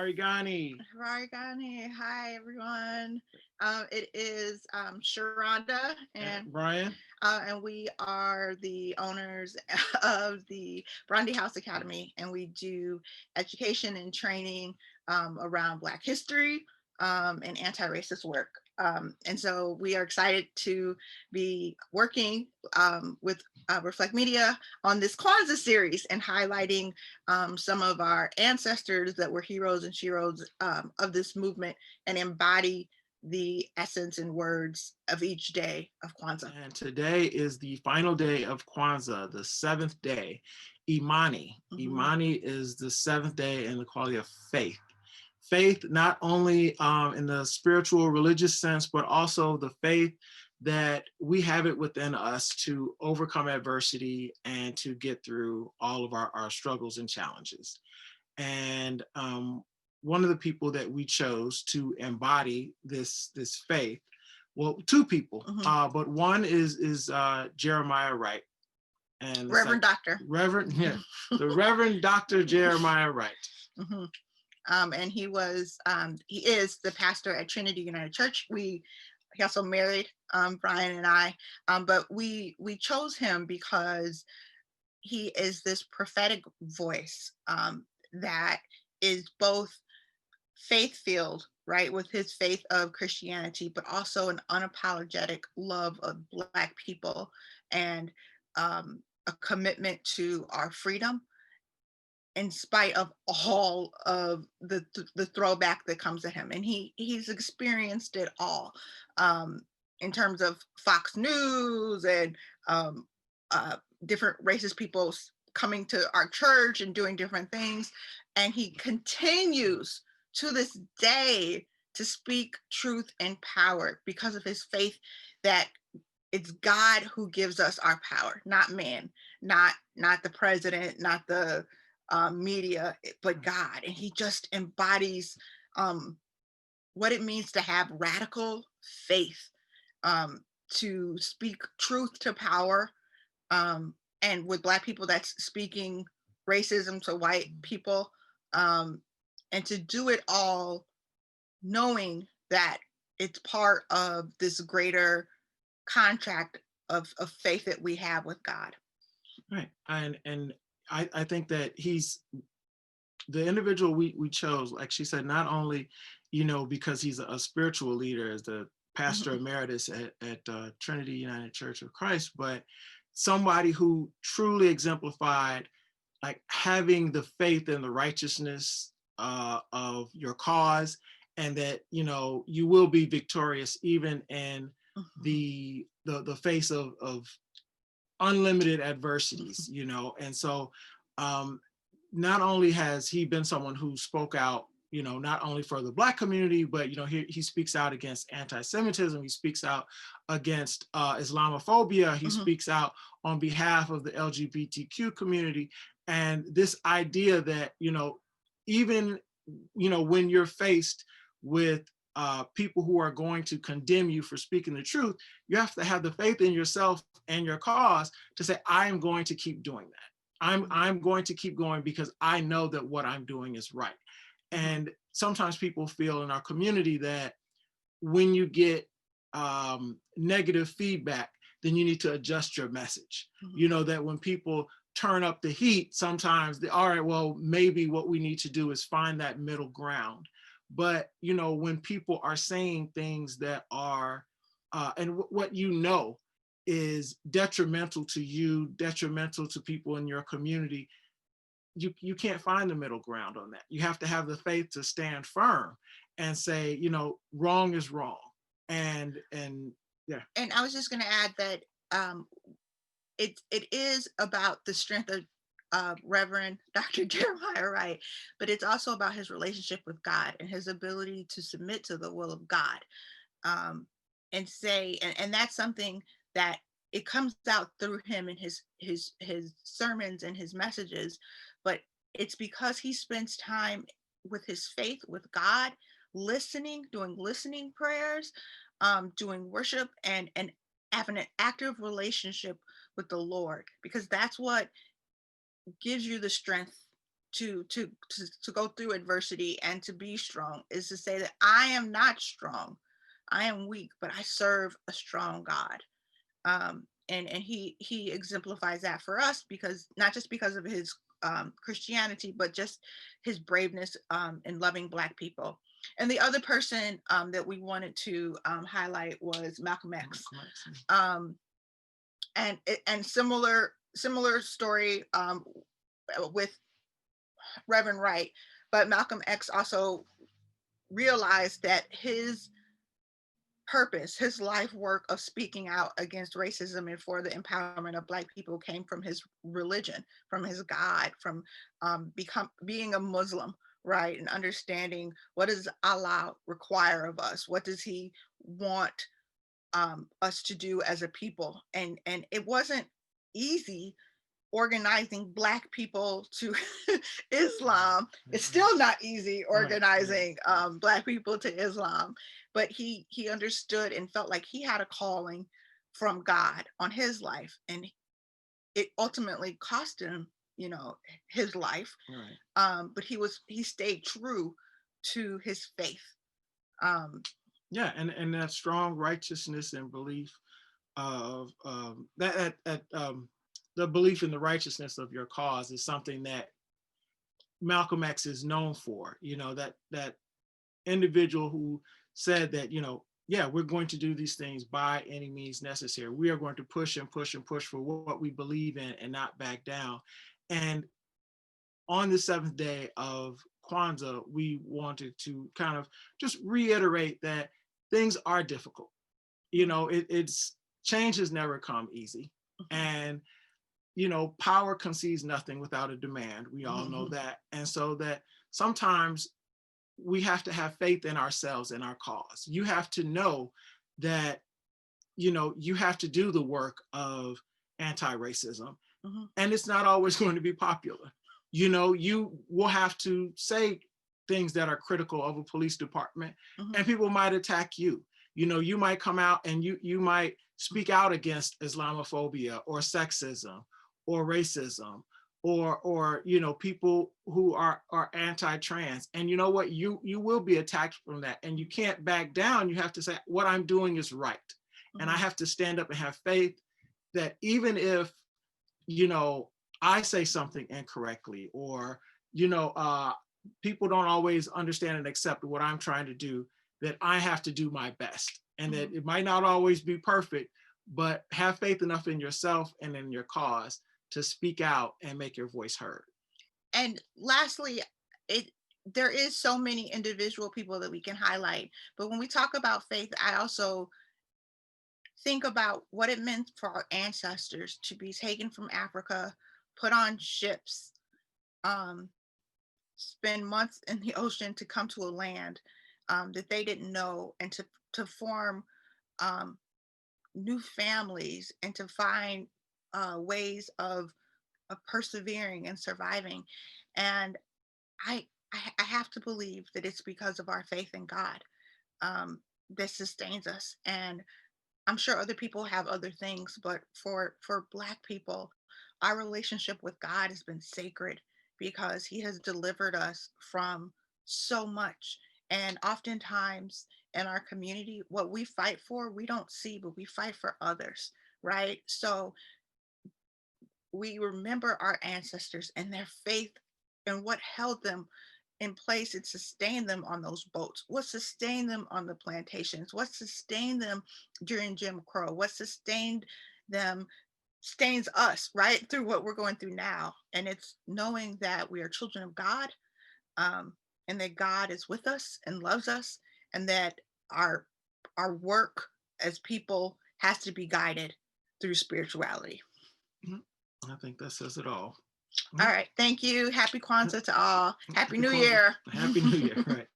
Harigani. Harigani. Hi, everyone. It is ShaRhonda Brian. and we are the owners of the House Academy, and we do education and training around Black history and anti-racist work. And so we are excited to be working with Reflect Media on this Kwanzaa series and highlighting some of our ancestors that were heroes and sheroes of this movement and embody the essence and words of each day of Kwanzaa. And today is the final day of Kwanzaa, the seventh day, Imani. Imani is the seventh day in the quality of faith. Faith, not only in the spiritual, religious sense, but also the faith that we have it within us to overcome adversity and to get through all of our struggles and challenges. And one of the people that we chose to embody this faith, well, two people, but one is Jeremiah Wright, and Reverend Doctor. The Reverend Dr. Jeremiah Wright. And he is the pastor at Trinity United Church. He also married Brian and I, but we chose him because he is this prophetic voice that is both faith-filled, right, with his faith of Christianity, but also an unapologetic love of Black people and a commitment to our freedom in spite of all of the throwback that comes at him. And he's experienced it all in terms of Fox News and different racist people coming to our church and doing different things. And he continues to this day to speak truth and power because of his faith that it's God who gives us our power, not man, not the president, not the media, but God. And he just embodies what it means to have radical faith, to speak truth to power. And with Black people, that's speaking racism to white people, and to do it all knowing that it's part of this greater contract of faith that we have with God. Right. And I think that he's the individual we chose, like she said, not only, because he's a spiritual leader as the pastor emeritus at Trinity United Church of Christ, but somebody who truly exemplified like having the faith and the righteousness of your cause, and that you will be victorious even in the face of unlimited adversities, and so not only has he been someone who spoke out, not only for the Black community, but he speaks out against anti-Semitism, he speaks out against Islamophobia, he speaks out on behalf of the LGBTQ community. And this idea that even when you're faced with people who are going to condemn you for speaking the truth, you have to have the faith in yourself and your cause to say, I am going to keep doing that. I'm going to keep going because I know that what I'm doing is right. And sometimes people feel in our community that when you get negative feedback, then you need to adjust your message. That when people turn up the heat, sometimes all right, well, maybe what we need to do is find that middle ground. But when people are saying things that are and what is detrimental to you, detrimental to people in your community, you can't find the middle ground on that. You have to have the faith to stand firm and say, wrong is wrong. And yeah. And I was just going to add that it is about the strength of Reverend Dr. Jeremiah Wright, but it's also about his relationship with God and his ability to submit to the will of God, and say, and that's something that it comes out through him and his sermons and his messages, but it's because he spends time with his faith with God, listening, doing listening prayers, doing worship, and having an active relationship with the Lord, because that's what gives you the strength to go through adversity and to be strong is to say that I am not strong, I am weak, but I serve a strong God. And he exemplifies that for us, because not just because of his Christianity, but just his braveness in loving Black people. And the other person that we wanted to highlight was Malcolm X. And similar story with Reverend Wright, but Malcolm X also realized that his purpose, his life work of speaking out against racism and for the empowerment of Black people came from his religion, from his God, from being a Muslim, right? And understanding, what does Allah require of us? What does he want us to do as a people? And it wasn't easy organizing Black people to Islam. It's still not easy organizing Black people to Islam, but he understood and felt like he had a calling from God on his life, and it ultimately cost him, his life. But he stayed true to his faith. And that strong righteousness and belief of the belief in the righteousness of your cause is something that Malcolm X is known for. That individual who said that, yeah, we're going to do these things by any means necessary. We are going to push and push and push for what we believe in and not back down. And on the 7th day of Kwanzaa, we wanted to kind of just reiterate that things are difficult. It's change has never come easy. And power concedes nothing without a demand. We all know that. And so that sometimes we have to have faith in ourselves and our cause. You have to know that, you have to do the work of anti-racism. And it's not always going to be popular. You will have to say things that are critical of a police department, and people might attack you. You might come out and you might speak out against Islamophobia or sexism or racism or people who are anti-trans, and you know what, you will be attacked from that, and you can't back down. You have to say, what I'm doing is right. And I have to stand up and have faith that even if I say something incorrectly, or people don't always understand and accept what I'm trying to do, that I have to do my best, and that it might not always be perfect, but have faith enough in yourself and in your cause to speak out and make your voice heard. And lastly, there is so many individual people that we can highlight, but when we talk about faith, I also think about what it meant for our ancestors to be taken from Africa, put on ships, spend months in the ocean to come to a land that they didn't know, and to form new families, and to find ways of persevering and surviving. And I have to believe that it's because of our faith in God that sustains us. And I'm sure other people have other things, but for Black people, our relationship with God has been sacred because he has delivered us from so much. And oftentimes in our community, what we fight for, we don't see, but we fight for others, right? So we remember our ancestors and their faith and what held them in place and sustained them on those boats, what sustained them on the plantations, what sustained them during Jim Crow, what sustained them sustains us right through what we're going through now. And it's knowing that we are children of God, and that God is with us and loves us, and that our work as people has to be guided through spirituality. I think that says it all. All right. Thank you. Happy Kwanzaa to all. Happy New Kwanzaa. Year. Happy New Year. Right.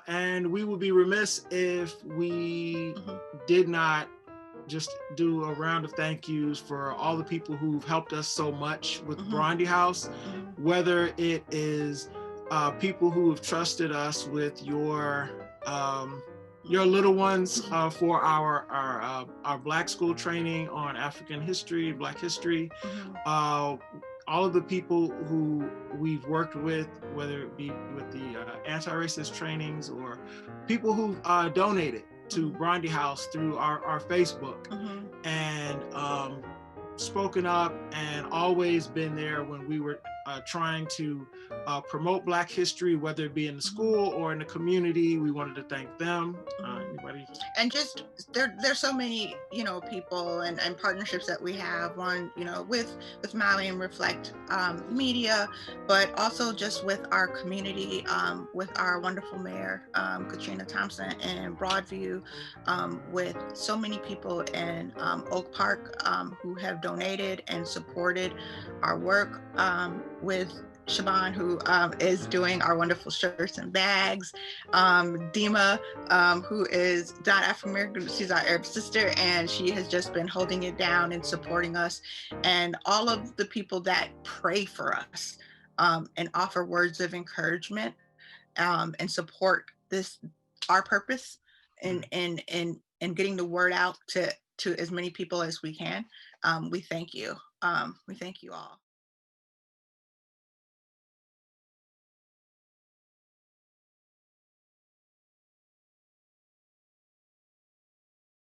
And we would be remiss if we did not just do a round of thank yous for all the people who've helped us so much with BRONDIHOUSE, whether it is people who have trusted us with your your little ones for our Black school training on African history, Black history. Mhm. All of the people who we've worked with, whether it be with the anti-racist trainings or people who donated to Mhm. BRONDIHOUSE through our Facebook, Mhm. and spoken up and always been there when we were trying to promote Black history, whether it be in the Mhm. school or in the community. We wanted to thank them. Mhm. Anybody? And just there's so many, people and partnerships that we have on, with Maui and Reflect Media, but also just with our community, with our wonderful mayor, Katrina Thompson, and Broadview, with so many people in Oak Park, who have donated and supported our work, with Shaban, who is doing our wonderful shirts and bags, Dima, who is not African American. She's our Arab sister, and she has just been holding it down and supporting us. And all of the people that pray for us, and offer words of encouragement, and support this our purpose, and getting the word out to as many people as we can. We thank you. We thank you all.